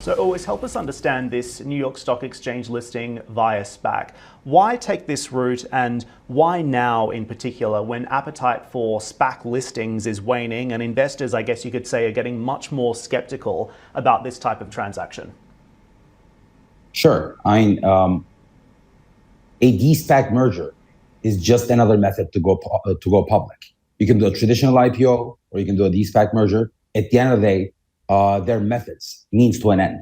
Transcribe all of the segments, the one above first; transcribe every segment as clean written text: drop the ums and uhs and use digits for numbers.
So always help us understand this New York Stock Exchange listing via SPAC. Why take this route, and why now in particular when appetite for SPAC listings is waning and investors, I guess you could say, are getting much more skeptical about this type of transaction? Sure. A de-SPAC merger is just another method to go public. You can do a traditional IPO or you can do a de-SPAC merger. At the end of the day, their methods means to an end.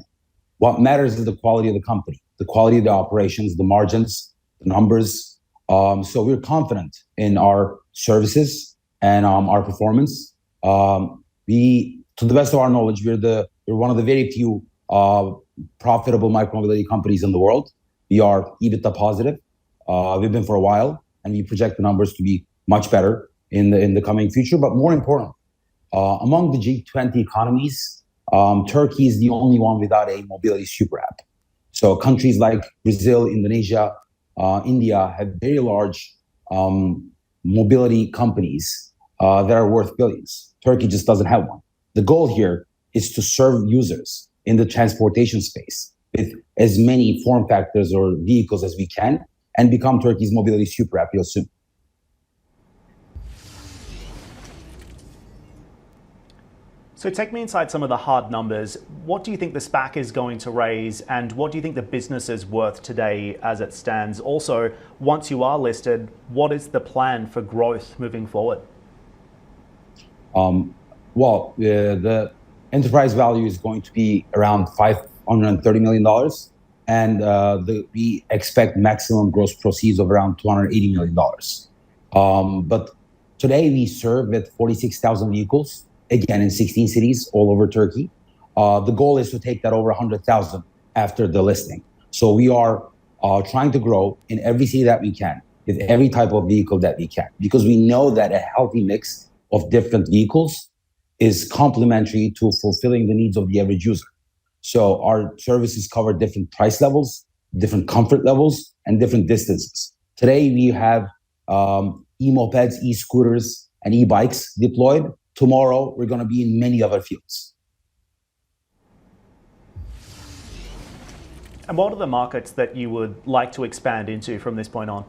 What matters is the quality of the company, the quality of the operations, the margins, the numbers. So we're confident in our services and our performance. To the best of our knowledge, we're one of the very few profitable micromobility companies in the world. We are EBITDA positive. We've been for a while, and we project the numbers to be much better in the coming future. But more important, among the G20 economies, Turkey is the only one without a mobility super app. So countries like Brazil, Indonesia, India have very large mobility companies that are worth billions. Turkey just doesn't have one. The goal here is to serve users in the transportation space with as many form factors or vehicles as we can and become Turkey's mobility super app real soon. So take me inside some of the hard numbers. What do you think the SPAC is going to raise, and what do you think the business is worth today as it stands? Also, once you are listed, what is the plan for growth moving forward? The enterprise value is going to be around $530 million, and we expect maximum gross proceeds of around $280 million. But today we serve with 46,000 vehicles, again in 16 cities all over Turkey. The goal is to take that over 100,000 after the listing. So we are trying to grow in every city that we can, with every type of vehicle that we can, because we know that a healthy mix of different vehicles is complementary to fulfilling the needs of the average user. So our services cover different price levels, different comfort levels, and different distances. Today we have e-mopeds, e-scooters, and e-bikes deployed. Tomorrow we're going to be in many other fields. And what are the markets that you would like to expand into from this point on?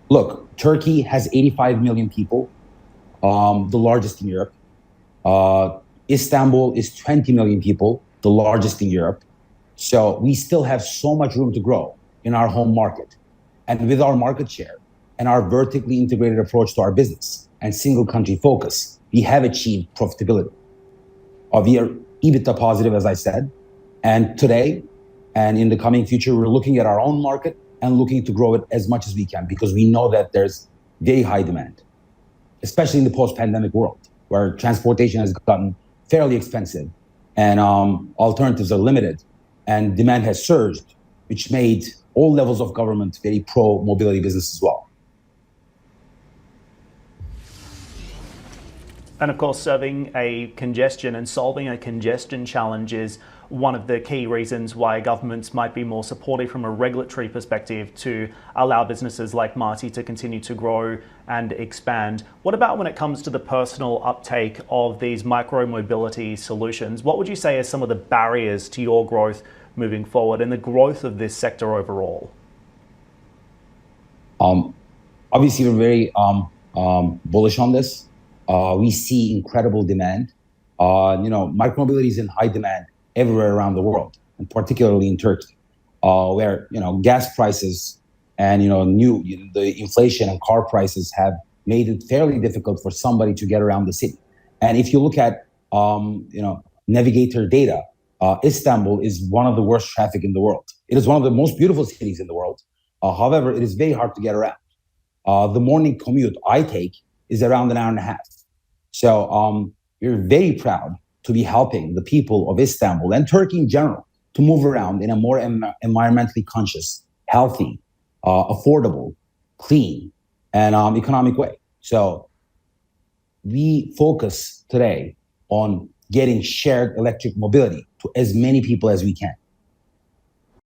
Look, Turkey has 85 million people, the largest in Europe. Istanbul is 20 million people, the largest in Europe. So we still have so much room to grow in our home market. And with our market share and our vertically integrated approach to our business and single country focus, we have achieved profitability. We are EBITDA positive, as I said. And today and in the coming future, we're looking at our own market and looking to grow it as much as we can, because we know that there's very high demand, especially in the post-pandemic world, where transportation has gotten fairly expensive and alternatives are limited and demand has surged, which made all levels of government very pro-mobility business as well. And of course, serving a congestion and solving a congestion challenge is one of the key reasons why governments might be more supportive from a regulatory perspective to allow businesses like Marti to continue to grow and expand. What about when it comes to the personal uptake of these micro-mobility solutions? What would you say are some of the barriers to your growth moving forward and the growth of this sector overall? Obviously, we're very bullish on this. We see incredible demand. Micromobility is in high demand everywhere around the world, and particularly in Turkey, where gas prices and the inflation and car prices have made it fairly difficult for somebody to get around the city. And if you look at Navigator data, Istanbul is one of the worst traffic in the world. It is one of the most beautiful cities in the world. However, it is very hard to get around. The morning commute I take is around an hour and a half. So we're very proud to be helping the people of Istanbul and Turkey in general to move around in a more environmentally conscious, healthy, affordable, clean, and economic way. So we focus today on getting shared electric mobility to as many people as we can.